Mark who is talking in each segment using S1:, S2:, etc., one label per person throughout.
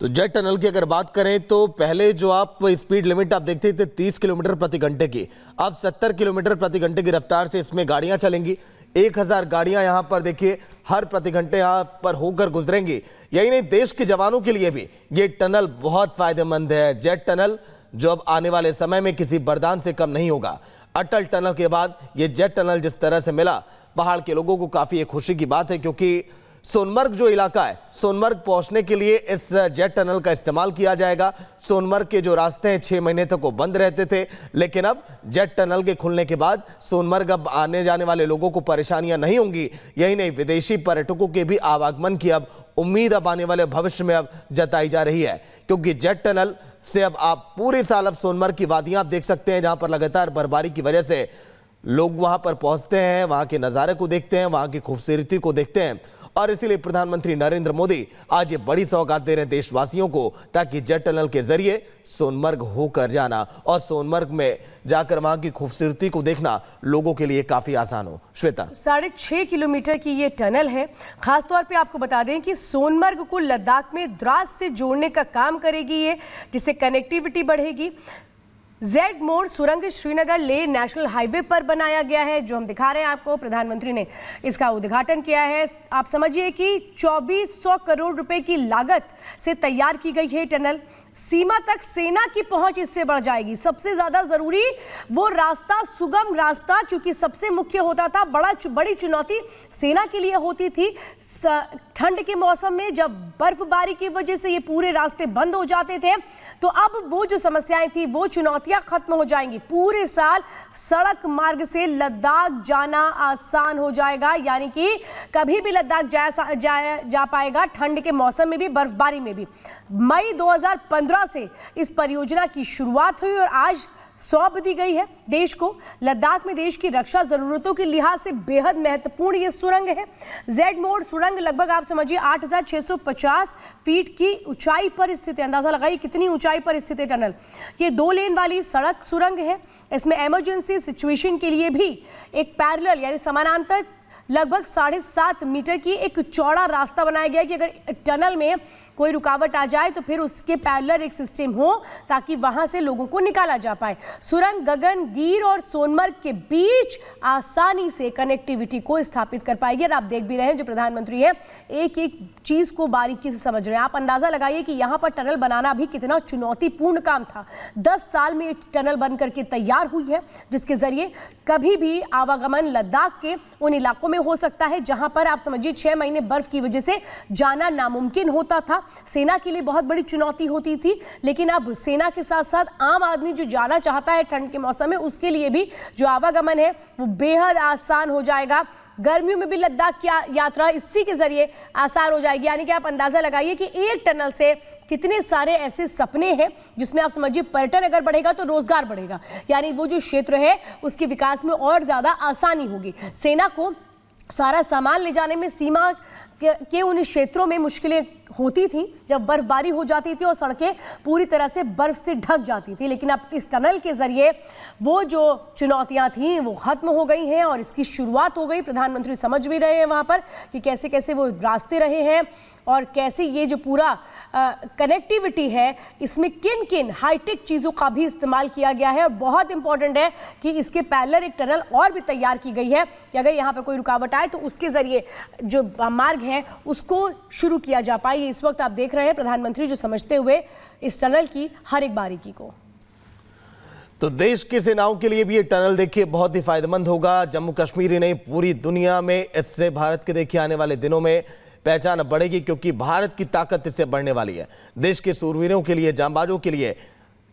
S1: तो jet tunnel की अगर बात करें तो पहले जो आप स्पीड लिमिट आप देखते थे 30 किलोमीटर प्रति घंटे की, अब 70 किलोमीटर प्रति घंटे की रफ्तार से इसमें गाड़ियां चलेंगी। 1000 गाड़ियां यहां पर देखिए हर प्रति घंटे यहां पर होकर गुजरेंगी। यही नहीं, देश के जवानों के लिए भी ये टनल बहुत फायदेमंद है। जेट टनल जो अब आने वाले समय में किसी वरदान से कम नहीं होगा। अटल टनल के बाद ये जेट टनल जिस तरह से मिला, पहाड़ के लोगों को काफी एक खुशी की बात है, क्योंकि सोनमर्ग जो इलाका है, सोनमर्ग पहुंचने के लिए इस जेट टनल का इस्तेमाल किया जाएगा। सोनमर्ग के जो रास्ते हैं 6 महीने तक वो बंद रहते थे, लेकिन अब जेट टनल के खुलने के बाद सोनमर्ग अब आने जाने वाले लोगों को परेशानियां नहीं होंगी। यही नहीं, विदेशी पर्यटकों के भी आवागमन की अब उम्मीद अब आने वाले भविष्य में अब जताई जा रही है, क्योंकि जेट टनल से अब आप पूरे साल अब सोनमर्ग की वादियां आप देख सकते हैं, जहां पर लगातार बर्फबारी की वजह से लोग वहां पर पहुंचते हैं, वहां के नज़ारे को देखते हैं, वहां की खूबसूरती को देखते हैं। और इसीलिए प्रधानमंत्री नरेंद्र मोदी आज ये बड़ी सौगात दे रहे हैं देशवासियों को, ताकि जेट टनल के जरिए सोनमर्ग होकर जाना और सोनमर्ग में जाकर वहां की खूबसूरती को देखना लोगों के लिए काफी आसान हो। श्वेता,
S2: 6.5 किलोमीटर की ये टनल है। खासतौर पे आपको बता दें कि सोनमर्ग को लद्दाख में द्रास से जोड़ने का काम करेगी ये, जिससे कनेक्टिविटी बढ़ेगी। जेड मोड़ सुरंग श्रीनगर लेह नेशनल हाईवे पर बनाया गया है, जो हम दिखा रहे हैं आपको। प्रधानमंत्री ने इसका उद्घाटन किया है। आप समझिए कि 2400 करोड़ रुपए की लागत से तैयार की गई है टनल। सीमा तक सेना की पहुंच इससे बढ़ जाएगी। सबसे ज्यादा जरूरी वो रास्ता, सुगम रास्ता, क्योंकि सबसे मुख्य होता था, बड़ी चुनौती सेना के लिए होती थी ठंड के मौसम में, जब बर्फबारी की वजह से ये पूरे रास्ते बंद हो जाते थे। तो अब वो जो समस्याएं थी, वो चुनौतियां खत्म हो जाएंगी। पूरे साल सड़क मार्ग से लद्दाख जाना आसान हो जाएगा, यानी कि कभी भी लद्दाख जा पाएगा, ठंड के मौसम में भी, बर्फबारी में भी। मई 2015 से इस परियोजना की शुरुआत हुई और आज सौंप दी गई है देश को। लद्दाख में देश की रक्षा जरूरतों के लिहाज से बेहद महत्वपूर्ण ये सुरंग है। जेड मोड़ सुरंग लगभग आप समझिए 8650 फीट की ऊंचाई पर स्थित है। अंदाजा लगाइए कितनी ऊंचाई पर स्थित है टनल। ये 2 लेन वाली सड़क सुरंग है। इसमें इमरजेंसी सिचुएशन के लिए भी एक पैरेलल यानी समानांतर लगभग 7.5 मीटर की एक चौड़ा रास्ता बनाया गया है कि अगर टनल में कोई रुकावट आ जाए तो फिर उसके पैरेलल एक सिस्टम हो, ताकि वहां से लोगों को निकाला जा पाए। सुरंग गगनगीर और सोनमर्ग के बीच आसानी से कनेक्टिविटी को स्थापित कर पाएगी। और आप देख भी रहे हैं, जो प्रधानमंत्री है एक एक चीज को बारीकी से समझ रहे हैं। आप अंदाजा लगाइए कि यहाँ पर टनल बनाना भी कितना चुनौतीपूर्ण काम था। 10 साल में टनल बन करके तैयार हुई है, जिसके जरिए कभी भी आवागमन लद्दाख के उन इलाकों में हो सकता है जहां पर आप समझिए 6 महीने बर्फ की वजह से जाना नामुमकिन होता था। सेना के लिए बहुत बड़ी चुनौती होती थी, लेकिन अब सेना के साथ साथ आम आदमी जो जाना चाहता है ठंड के मौसम में, उसके लिए भी जो आवागमन है वो बेहद आसान हो जाएगा। गर्मियों में भी लद्दाख की यात्रा इसी के जरिए आसान हो जाएगी। यानी कि आप अंदाजा लगाइए कि एक टनल से कितने सारे ऐसे सपने हैं, जिसमें आप समझिए पर्यटन अगर बढ़ेगा तो रोजगार बढ़ेगा, यानी वो जो क्षेत्र है उसके विकास में और ज्यादा आसानी होगी। सेना को सारा सामान ले जाने में सीमा के उन क्षेत्रों में मुश्किलें होती थी, जब बर्फबारी हो जाती थी और सड़कें पूरी तरह से बर्फ से ढक जाती थी। लेकिन अब इस टनल के जरिए वो जो चुनौतियां थी वो खत्म हो गई हैं और इसकी शुरुआत हो गई। प्रधानमंत्री समझ भी रहे हैं वहां पर कि कैसे कैसे वो रास्ते रहे हैं और कैसे ये जो पूरा कनेक्टिविटी है, इसमें किन किन हाईटेक चीज़ों का भी इस्तेमाल किया गया है। और बहुत इंपॉर्टेंट है कि इसके पैरेलल एक टनल और भी तैयार की गई है कि अगर यहाँ पर कोई रुकावट आए तो उसके जरिए जो मार्ग है उसको शुरू किया जा पाए। इस वक्त आप देख रहे हैं प्रधानमंत्री जो समझते हुए इस टनल की हर एक बारीकी को।
S1: तो देश की सेनाओं के लिए भी ये टनल देखिए बहुत ही फायदेमंद होगा। जम्मू कश्मीर ही नहीं, पूरी दुनिया में इससे भारत के देखिए आने वाले दिनों में पहचान बढ़ेगी, क्योंकि भारत की ताकत इससे बढ़ने वाली है। देश के सूरवीरों के लिए, जांबाजों के लिए,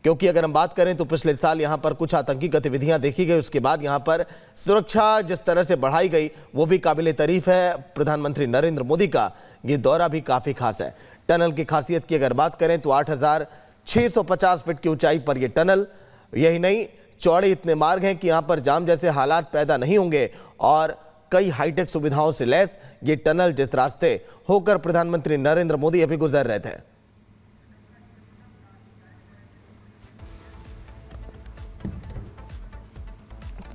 S1: क्योंकि अगर हम बात करें तो पिछले साल यहां पर कुछ आतंकी गतिविधियां देखी गई, उसके बाद यहां पर सुरक्षा जिस तरह से बढ़ाई गई वो भी काबिले तारीफ है। प्रधानमंत्री नरेंद्र मोदी का ये दौरा भी काफी खास है। टनल की खासियत की अगर बात करें तो 8650 फीट की ऊंचाई पर यह टनल, यही नहीं, चौड़े इतने मार्ग हैं कि यहां पर जाम जैसे हालात पैदा नहीं होंगे और कई हाईटेक सुविधाओं से लैस ये टनल जिस रास्ते होकर प्रधानमंत्री नरेंद्र मोदी अभी गुजर रहे थे।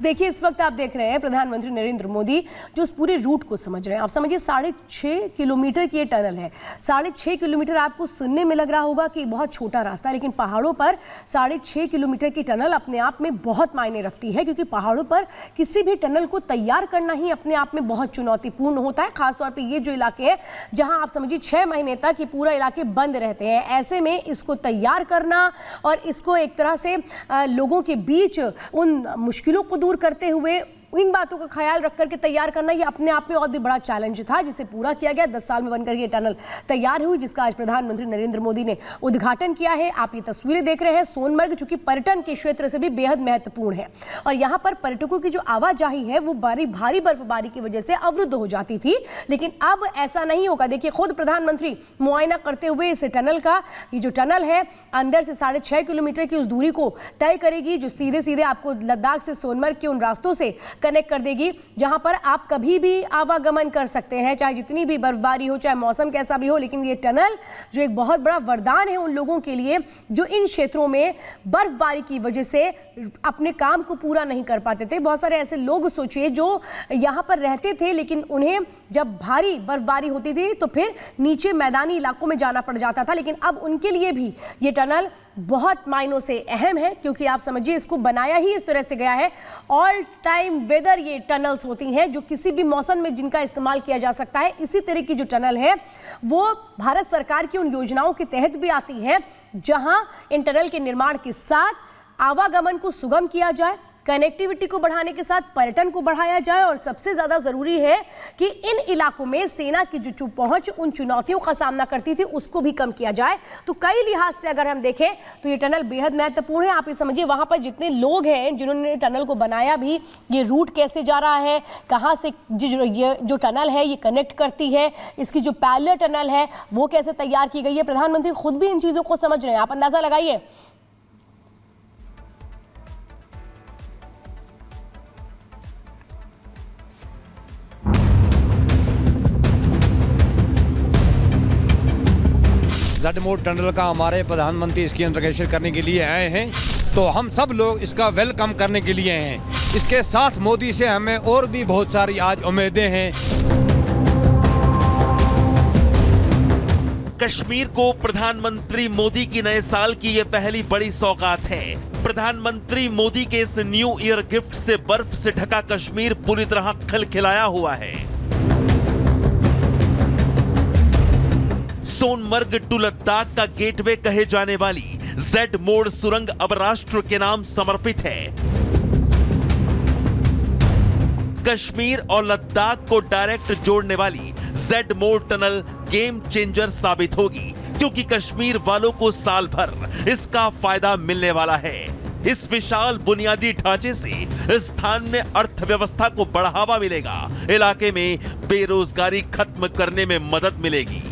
S2: देखिए, इस वक्त आप देख रहे हैं प्रधानमंत्री नरेंद्र मोदी जो उस पूरे रूट को समझ रहे हैं। आप समझिए 6.5 किलोमीटर की ये टनल है। 6.5 किलोमीटर आपको सुनने में लग रहा होगा कि बहुत छोटा रास्ता है, लेकिन पहाड़ों पर 6.5 किलोमीटर की टनल अपने आप में बहुत मायने रखती है, क्योंकि पहाड़ों पर किसी भी टनल को तैयार करना ही अपने आप में बहुत चुनौतीपूर्ण होता है। खासतौर पर ये जो इलाके हैं जहां आप समझिए 6 महीने तक ये पूरा इलाके बंद रहते हैं, ऐसे में इसको तैयार करना और इसको एक तरह से लोगों के बीच उन मुश्किलों को दूर करते हुए इन बातों का ख्याल रख करके तैयार करना, ये अपने आप में और भी बड़ा चैलेंज था, जिसे पूरा किया गया। 10 साल में बनकर ये टनल तैयार हुई, जिसका आज प्रधानमंत्री नरेंद्र मोदी ने उद्घाटन किया है। आप ये तस्वीरें देख रहे हैं। सोनमर्ग चूंकि पर्यटन के क्षेत्र से भी बेहद महत्वपूर्ण है और यहाँ पर पर्यटकों की जो आवाजाही है वो भारी बर्फबारी की वजह से अवरुद्ध हो जाती थी, लेकिन अब ऐसा नहीं होगा। देखिए, खुद प्रधानमंत्री मुआयना करते हुए इस टनल का, ये जो टनल है अंदर से 6.5 किलोमीटर की उस दूरी को तय करेगी, जो सीधे सीधे आपको लद्दाख से सोनमर्ग के उन रास्तों से कनेक्ट कर देगी, जहां पर आप कभी भी आवागमन कर सकते हैं, चाहे जितनी भी बर्फबारी हो, चाहे मौसम कैसा भी हो। लेकिन ये टनल जो एक बहुत बड़ा वरदान है उन लोगों के लिए जो इन क्षेत्रों में बर्फबारी की वजह से अपने काम को पूरा नहीं कर पाते थे। बहुत सारे ऐसे लोग सोचिए जो यहां पर रहते थे, लेकिन उन्हें जब भारी बर्फबारी होती थी तो फिर नीचे मैदानी इलाकों में जाना पड़ जाता था। लेकिन अब उनके लिए भी ये टनल बहुत मायनों से अहम है, क्योंकि आप समझिए इसको बनाया ही इस तरह से गया है। ऑल टाइम वेदर ये टनल्स होती हैं जो किसी भी मौसम में जिनका इस्तेमाल किया जा सकता है। इसी तरह की जो टनल है वो भारत सरकार की उन योजनाओं के तहत भी आती है, जहां इन टनल के निर्माण के साथ आवागमन को सुगम किया जाए, कनेक्टिविटी को बढ़ाने के साथ पर्यटन को बढ़ाया जाए, और सबसे ज्यादा जरूरी है कि इन इलाकों में सेना की जो पहुंच उन चुनौतियों का सामना करती थी उसको भी कम किया जाए। तो कई लिहाज से अगर हम देखें तो ये टनल बेहद महत्वपूर्ण है। आप ये समझिए वहां पर जितने लोग हैं जिन्होंने टनल को बनाया भी, ये रूट कैसे जा रहा है, कहां से ये जो टनल है ये कनेक्ट करती है, इसकी जो पैरेलल टनल है वो कैसे तैयार की गई है, प्रधानमंत्री खुद भी इन चीजों को समझ रहे हैं। आप अंदाजा लगाइए।
S3: जेड मोड टनल का हमारे प्रधानमंत्री इसकी इंट्रोगेशन करने के लिए आए हैं, तो हम सब लोग इसका वेलकम करने के लिए हैं। इसके साथ मोदी से हमें और भी बहुत सारी आज उम्मीदें हैं।
S4: कश्मीर को प्रधानमंत्री मोदी की नए साल की ये पहली बड़ी सौगात है। प्रधानमंत्री मोदी के इस न्यू ईयर गिफ्ट से बर्फ से ढका कश्मीर पूरी तरह खिलखिलाया हुआ है। सोनमर्ग टू लद्दाख का गेटवे कहे जाने वाली जेड मोड सुरंग अब राष्ट्र के नाम समर्पित है। कश्मीर और लद्दाख को डायरेक्ट जोड़ने वाली Z mode tunnel game changer साबित होगी, क्योंकि कश्मीर वालों को साल भर इसका फायदा मिलने वाला है। इस विशाल बुनियादी ढांचे से स्थान में अर्थव्यवस्था को बढ़ावा मिलेगा, इलाके में बेरोजगारी खत्म करने में मदद मिलेगी।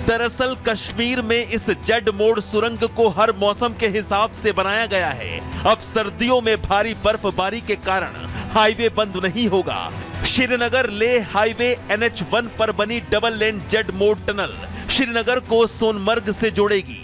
S4: दरअसल कश्मीर में इस जेड मोड सुरंग को हर मौसम के हिसाब से बनाया गया है। अब सर्दियों में भारी बर्फबारी के कारण हाईवे बंद नहीं होगा। श्रीनगर लेह हाईवे NH1 पर बनी double lane Z mode tunnel Srinagar को सोनमर्ग से जोड़ेगी।